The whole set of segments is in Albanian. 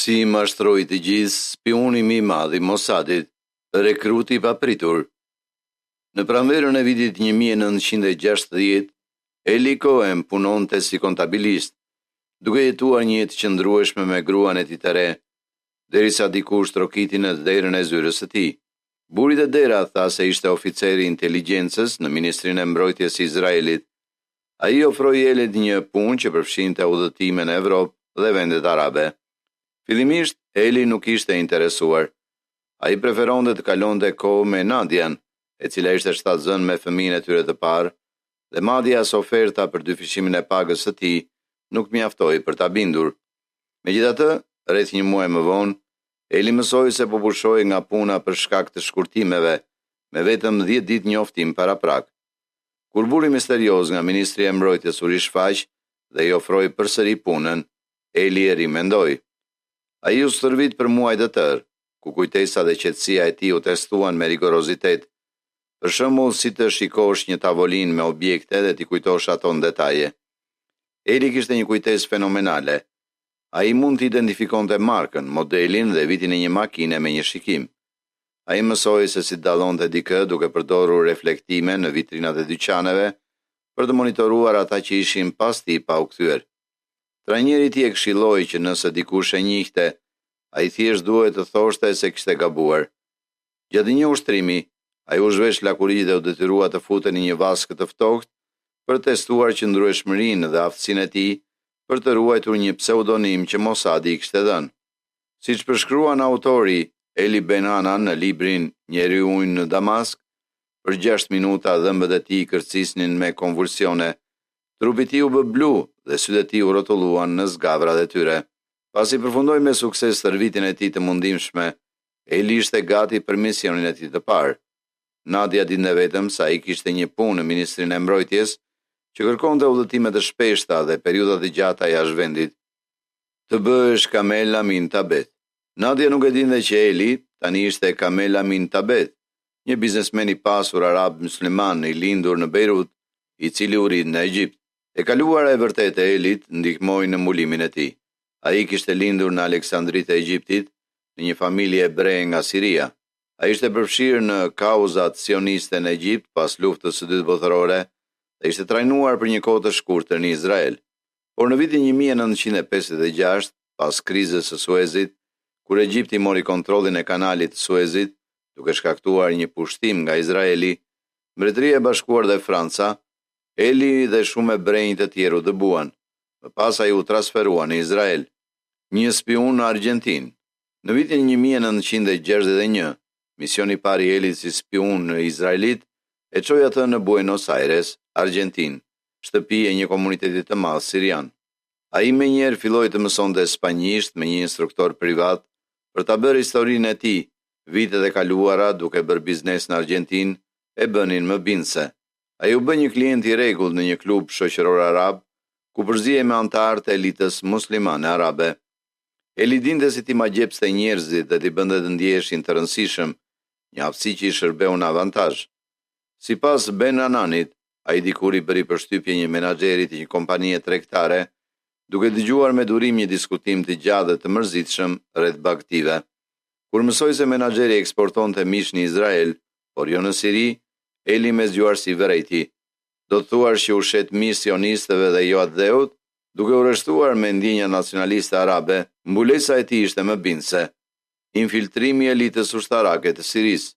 Si mashtroi të gjithë, spioni më i madh i Mossadit, rekruti i papritur. Në pranverën e vitit 1960, Eli Cohen punonte si kontabilist, duke jetuar një jetë qëndrueshme me gruan e tij të re, derisa dikush trokiti në derën e zyrës së tij. Buri i dera tha se ishte oficer i inteligjencës në Ministrinë e Mbrojtjes së Izraelit. Ai ofroi Elit një punë që përfshinte udhëtime në Evropë dhe vendet arabe. Fillimisht, Eli nuk ishte interesuar. Ai preferonte të kalonte kohë me Nadian, e cila ishte shtatzën me fëmijën e tyre të parë, dhe madje as oferta për dyfishimin e pagës së tij nuk mjaftoi për ta bindur. Megjithatë, rreth një muaj më vonë, Eli mësoi se po pushoi nga puna për shkak të shkurtimeve, me vetëm 10 ditë njoftim paraprak. Kur buri misterioz nga Ministria e Mbrojtjes u rishfaq dhe i ofroi përsëri punën, Eli e rimendoi. Ai u stërvit për muaj të tërë, ku kujtesa dhe qetësia e tij u testuan me rigorozitet. Për shembull, si të shikosh një tavolinë me objekte dhe t'i kujtosh ato në detaje. Eli kishte një kujtesë fenomenale. Ai mund të identifikonte markën, modelin dhe vitin e një makine me një shikim. Ai mësoi se si dallonte dikë duke përdorur reflektime në vitrinat e dyqaneve për të monitoruar ata që ishin pas tij pa u kthyer. Trajneri i tij e këshilloi që nëse dikush e njihte, ai thjesht duhet të thoshte se kishte gabuar. Gjatë një ushtrimi, ai u zhvesh lakuritë dhe u detyrua të futej në një vaskë të ftohtë për të testuar qëndrueshmërinë dhe aftësinë e tij për të ruajtur një pseudonim që Mossadi i kishte dhënë. Siç përshkruan autori Eli Ben-Hanan në librin Njeriu në Damask, për 6 minuta dhëmbët e tij kërcisnin me konvulsione. Trupi i tij u bë blu dhe sytë e tij u rrotulluan në zgavrat e tyre. Pasi përfundoi me sukses stërvitjen e tij të mundimshme, Eli ishte gati për misionin e tij të parë. Nadia dinte vetëm se ai kishte një punë në Ministrinë e Mbrojtjes që kërkonte udhëtime të shpeshta dhe periudha të gjata jashtë vendit. Të bëhesh Kamel Amin Tabet. Nadia nuk e dinte që Eli tani ishte Kamel Amin Tabet, një biznesmen i pasur arab musliman i lindur në Beirut, i cili u rit në Egjipt. E kaluara e vërtetë e Elit ndihmoi në mulimin e tij. Ai kishte lindur në Aleksandri të Egjiptit, në një familje hebre nga Siria. Ai ishte përfshirë në kauzat sioniste në Egjipt pas luftës së dytë botërore dhe ishte trajnuar për një kohë të shkurtër në Izrael. Por në vitin 1956, pas krizës së Suezit, kur Egjipti mori kontrollin e kanalit të Suezit, duke shkaktuar një pushtim nga Izraeli, Mbretëria e Bashkuar dhe Franca, Eli dhe shumë ebrejnë të tjerë u dëbuan. Më pas ai u transferua në Izrael. Një spion në Argjentinë. Në vitin 1961, misioni i parë i Elit si spion në Izraelit e çoi atë në Buenos Aires, Argjentinë, shtëpi e një komuniteti të madh sirian. Ai menjëherë filloi të mësonte spanjisht me një instruktor privat për ta bërë historinë e tij. Vitet e kaluara duke bërë biznes në Argjentinë e bënin më bindse. Ai u bë një klient i rregullt në një klub shoqëror arab, ku përzihej me anëtarë të elitës muslimane arabe. Eli dinte si ti magjepste njerëzit dhe t'i bënte të ndjeheshin të rëndësishëm, një aftësi që i shërbeu në avantazh. Sipas Ben-Hananit, ai dikur i bëri përshtypje një menaxheri të një kompanie tregtare, duke dëgjuar me durim një diskutim të gjatë dhe të mërzitshëm rreth bagëtive. Kur mësoi se menaxheri eksportonte mish në Izrael, por jo në Siri, Eli me zgjuar si vërejti. Do të thuar që u shet mish sionistëve dhe jo atdheut, duke u rreshtuar me ndjenja nacionaliste arabe, mbulesa e tij ishte më bindse. Infiltrimi i elitës ushtarake të Sirisë.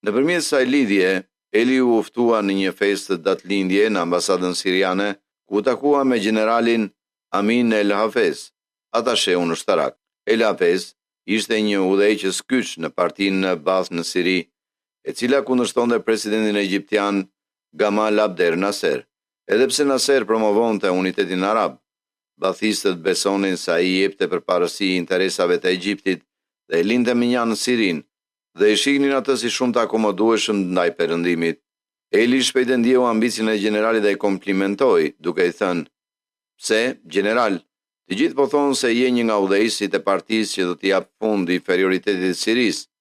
Nëpërmjet kësaj lidhje, Eli u ftua në një festë datëlindje në ambasadën siriane, ku u takua me generalin Amin El Hafez, atasheu ushtarak. El Hafez ishte një udhëheqës kyç në partinë Baath në Siri, e cila kundërshtonte presidentin egjiptian Gamal Abdel Nasser. Edhe pse Nasser promovonte unitetin arab, bathistët besonin se ai jepte përparësi interesave të Egjiptit dhe e linte minjan në Sirin, dhe e shihnin atë si shumë të akomodueshëm ndaj perëndimit. Eli shpejt e ndjeu ambicien e generalit dhe e komplimentoi, duke i thënë: "Pse, general, të gjithë po thonë se je një nga udhëheqësit e partisë që do t'i jap fund inferioritetit të Sirisë."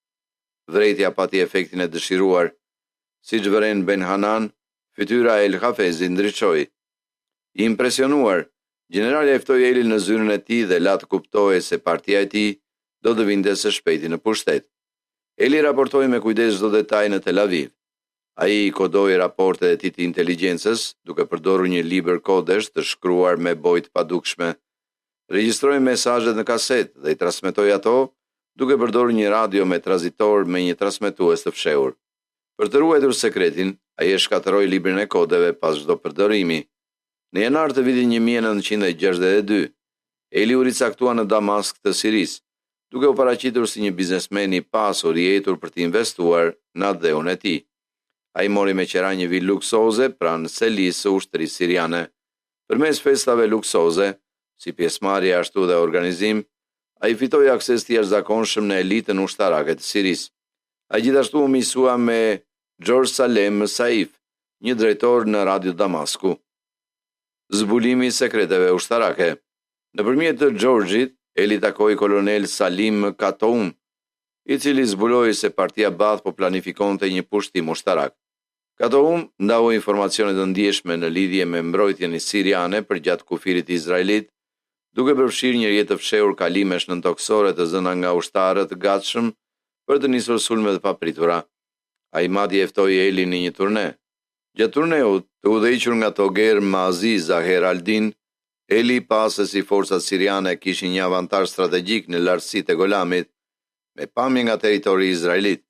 Vërejtja pati efektin e dëshiruar. Siç vëren Ben-Hanan, fytyra e El Hafezit ndriçoi. I impresionuar, Generali e ftoi Elin në zyrën e tij dhe la të kuptojë se partia e tij do të vinte së shpejti në pushtet. Eli raportoi me kujdes çdo detaj në Tel Aviv. Ai i kodoi raportet e tij të inteligjencës duke përdorur një libër kodesh të shkruar me bojë të padukshme. Regjistroi mesazhet në kaset dhe i transmetoi ato duke përdorur një radio me tranzitor me një transmetues të fshehur. Për të ruajtur sekretin, ai e shkatërroi librin e kodeve pas çdo përdorimi. Në janar të vitit 1962, Eli u ricaktua në Damask të Sirisë, duke u paraqitur si një biznesmen i pasur i etur për të investuar në dheun e tij. Ai mori me qira një vilë luksoze pranë selisë së ushtrisë siriane. Përmes festave luksoze, si pjesëmarrje ashtu dhe organizim, ai fitoi akses të jashtëzakonshëm në elitën ushtarake të Sirisë. Ai gjithashtu u misua me George Salem Saif, një drejtor në Radio Damasku. Zbulimi i sekreteve ushtarake. Nëpërmjet të Georgit, Eli takoi kolonel Salim Katoum, i cili zbuloi se partia Baath po planifikonte një pushtim ushtarak. Katoum ndau informacione të ndjeshme në lidhje me mbrojtjen siriane përgjatë kufirit të Izraelit, duke përfshirë një rrjet të fshehur kalimesh nëntoksore të zëna nga ushtarët të gatshëm për të nisur sulme të papritura. Ai madje e ftoi Elin në një turne. Gjatë turneut, të udhëhequr nga Toger Mazi Zaher Aldin, Eli pa se si forcat siriane kishin një avantazh strategjik në lartësitë e Golamit, me pamje nga territori i Izraelit.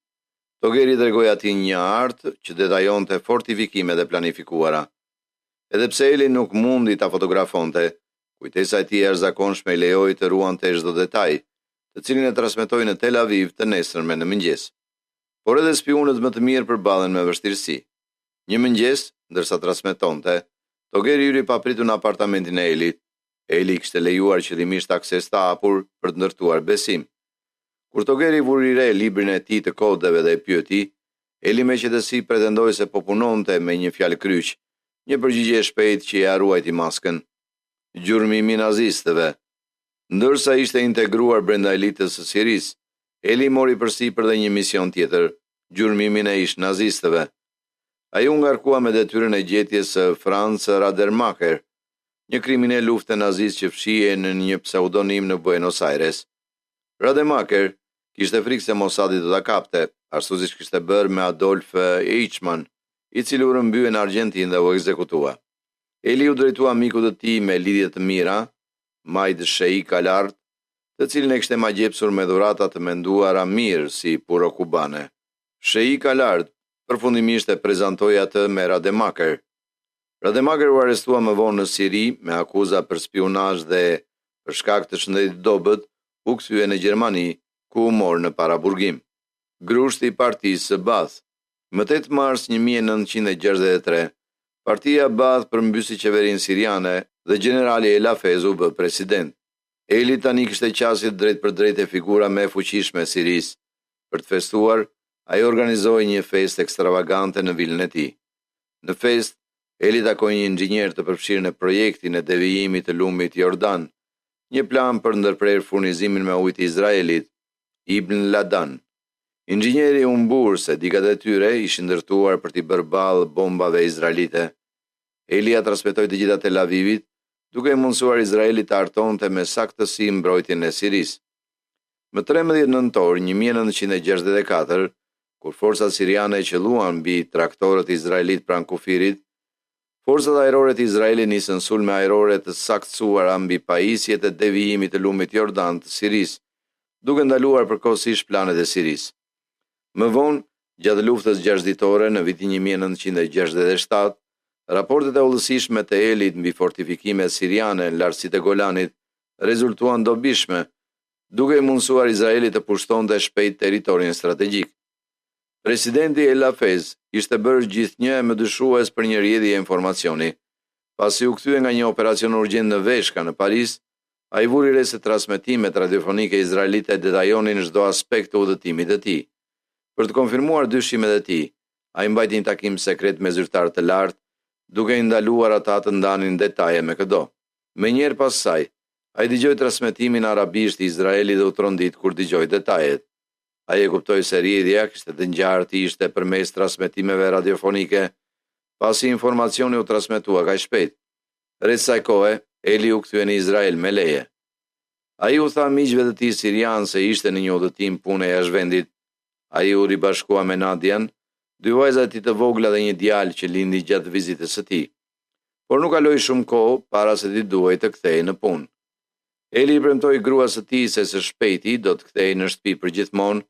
Togeri dërgoi atij një hartë që detajonte fortifikimet e planifikuara. Edhe pse Eli nuk mundi ta fotografonte, kujtesa e tij e jashtëzakonshme i lejoi të ruante çdo detaj, të cilin e transmetoi në Tel Aviv të nesërmen në mëngjes. Por edhe spionët më të mirë përballen me vështirësi. Një mëngjes, ndërsa transmetonte, Togeri hyri papritur në apartamentin e Elit. Eli kishte lejuar qëllimisht akses të hapur për të ndërtuar besim. Kur Togeri vuri re librin e tij të kodeve dhe e pyeti, Eli me qetësi pretendoi se po punonte me një fjalë kryq, një përgjigje e shpejtë që ia ruajti maskën. Gjurmimi i nazistëve. Ndërsa ishte integruar brenda elitës së Sirisë, Eli mori përsipër dhe një mision tjetër, gjurmimin e ish nazistëve. Ai u ngarkua me detyrën e gjetjes së Franz Radermacher, një kriminal lufte nazist që fshihej në një pseudonim në Buenos Aires. Rademacher kishte frikë se Mossadi do ta kapte, ashtu siç kishte bërë me Adolf Eichmann, i cili u rrëmbye në Argjentinë dhe u ekzekutua. Eli u drejtua mikut të tij me lidhje të mira, Majd Sheikh Alart, të cilin e kishte magjepsur me dhurata të menduara mirë si puro kubane. Sheikh Alart përfundimisht e prezantoi atë me Rademacher. Rademacher u arrestua më vonë në Siri me akuza për spionazh dhe për shkak të shëndetit dobët u kthye në Gjermani, ku u mor në paraburgim. Grushti i partisë së Baath. Më 8 mars 1963, partia Baath përmbysi qeverinë siriane dhe generali El Hafez u bë president. Eli tani kishte qasjet drejt për drejt e figura më e fuqishme e Sirisë. Për të festuar, ai organizoi një festë ekstravagante në vilën e tij. Në festë, Eli takoi një inxhinier të përfshirë në projektin e devijimit të lumit Jordan, një plan për ndërprerë furnizimin me ujë të Izraelit, Ibn Ladan. Inxhinieri u mbur se dikat e tyre ishin ndërtuar për t'i bërë ballë bombave izraelite. Eli ia transmetoi të gjitha Tel Avivit, duke mundësuar Izraelit të hartonte me saktësi mbrojtjen e Sirisë. Më 13 nëntor 1964, kur forcat siriane qelluan mbi traktorët e Izraelit pranë kufirit, forcat ajrore të Izraelit nisën sulme ajrore të saktësuara mbi pajisjet e devijimit të lumit Jordan të Sirisë, duke ndaluar përkohësisht planet e Sirisë. Më vonë, gjatë luftës 6 ditore në vitin 1967, raportet e udhësishme të Elit mbi fortifikimet siriane në lartësitë e Golanit rezultuan dobishme, duke i mundësuar Izraelit të pushtonte shpejt territorin strategjik. Presidenti El Hafez ishte bërë gjithnjë më dyshues për një rrjedhje informacioni. Pasi u kthye nga një operacion urgjent në Veshka në Paris, ai vuri re se transmetimet radiofonike izraelite detajonin çdo aspekt të udhëtimit të tij. Për të konfirmuar dyshimet e tij, ai mbajti një takim sekret me zyrtarë të lartë, duke i ndaluar ata të ndanin detaje me këdo. Menjëherë pas saj, ai dëgjoi transmetimin arabisht i Izraelit dhe u trondit kur dëgjoi detajet. Ai e kuptoi se rrjedhja kishte të ngjartë ishte përmes transmetimeve radiofonike, pasi informacioni u transmetua kaq shpejt. Rreth kësaj kohe, Eli u kthye në Izrael me leje. Ai u tha miqve të tij sirian se ishte në një udhëtim pune jashtë vendit. Ai u ribashkua me Nadian, 2 vajza të tij të vogla dhe një djalë që lindi gjatë vizitës së tij. Por nuk kaloi shumë kohë para se ti duhej të kthehej në punë. Eli i premtoi gruas së tij se së shpejti do të kthehej në shtëpi përgjithmonë,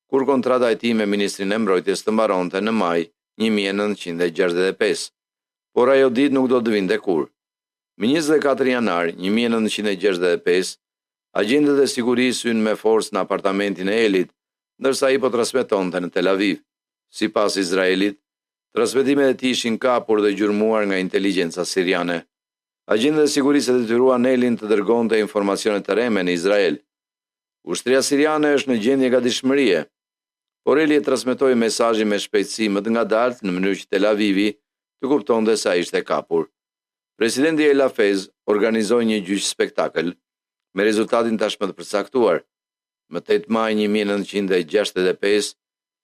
kur kontrata e tij me ministrin e mbrojtjes të mbaronte në maj 1965. Por ajo ditë nuk do të vinte kurrë. Më 24 janar 1965, agjentët e sigurisë hynë me forcë në apartamentin e Elit, ndërsa ai po transmetonte në Tel Aviv. Sipas Izraelit, transmetimet e tij ishin kapur dhe gjurmuar nga inteligjenca siriane. Agjentët e sigurisë e detyruan Elin të dërgonte informacione të reme në Izrael. Ushtria siriane është në gjendje gatishmërie, por Eli e transmetoi mesazhin me shpejtësi më të ngadaltë në mënyrë që Tel Avivi të kuptonte se ai ishte kapur. Presidenti El Hafez organizoi një gjyq spektakël me rezultatin tashmë të përcaktuar. Më 8 maj 1965,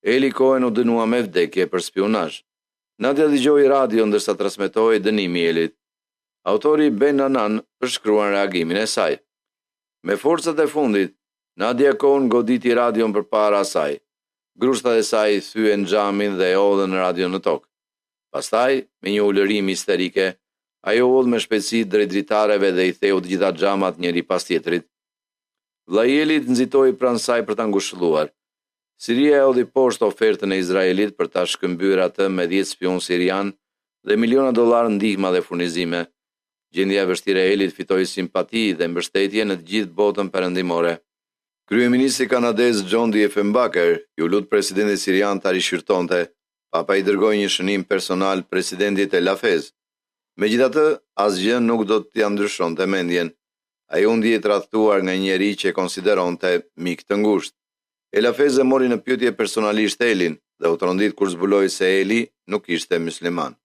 Eli Cohen u dënua me vdekje për spionazh. Nadia dëgjoi radio ndërsa transmetohej dënimi i Elit. Autori Ben Anan përshkruan reagimin e saj. Me forcat e fundit, Nadia Cohen goditi radion përpara saj. Grushtat e saj thyen xhamin dhe e hodhën radion në tokë. Pastaj, me një ulërim histerike, ajo udhë me shpejtësi drejt dritareve dhe i theu të gjitha xhamat njëri pas tjetrit. Vllai i Elit nxitoi pranë saj për ta ngushëlluar. Siria e hodhi poshtë ofertën e Izraelit për ta shkëmbyer atë me 10 spion sirian dhe miliona dollar ndihma dhe furnizime. Gjendja e vështirë e Elit fitoi simpati dhe mbështetje në të gjithë botën perëndimore. Kryeministri kanadez John D. Diefenbaker ju lut presidentit sirian ta rishqyrtonte, papa i dërgoi një shënim personal presidentit El Hafez. Megjithatë, asgjë nuk do t'ia ndryshonte mendjen. Ai u ndjej tradhtuar nga njeri që e konsideronte mik të ngushtë. El Hafez e mori në pyetje personalisht Elin dhe u trondit kur zbuloi se Eli nuk ishte musliman.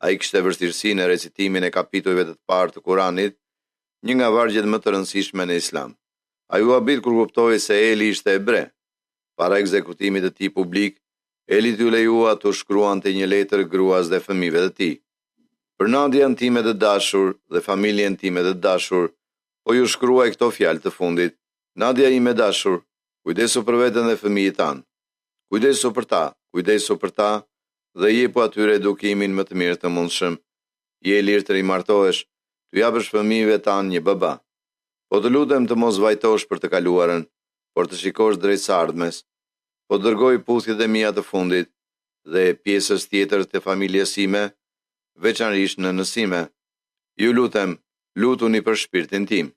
Ai kishte vështirësi në recitimin e kapitujve të parë të Kuranit, një nga vargjet më të rëndësishme në Islam. Ai u habit kur kuptoi se Eli ishte hebre. Para ekzekutimit të tij publik, Eli t'u lejua të shkruante një letër gruas dhe fëmijëve të tij. Për Nadian time të dashur dhe familjen time të dashur, po ju shkruaj këto fjalë të fundit. Nadia ime dashur, kujdesu për veten dhe fëmijët tanë. Kujdesu për ta dhe jepu atyre edukimin më të mirë të mundshëm. Je i lirë të rimartohesh, të japësh fëmijëve tanë një baba. Po të lutem të mos vajtosh për të kaluarën, por të shikosh drejt së ardhmes. Po dërgoj puthjet e mia të fundit dhe pjesës tjetër të familjes sime, veçanërisht në nësime. Ju lutem, lutuni për shpirtin tim.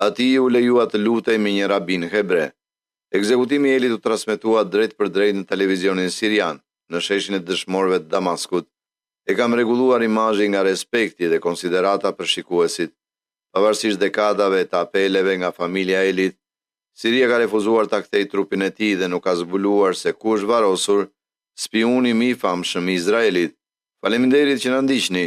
Atij u lejua të lutej me një rabin hebre. Ekzekutimi i Elit u transmetua drejt për drejt në televizionin sirian, në sheshin e dëshmorëve të Damaskut. E kam rregulluar imazhin nga respekti dhe konsiderata për shikuesit. Pavarësisht dekadave të apeleve nga familja e Elit, Siria ka refuzuar ta kthejë trupin e tij dhe nuk ka zbuluar se ku është varrosur spiuni më i famshëm i Izraelit. Faleminderit që na ndiqni.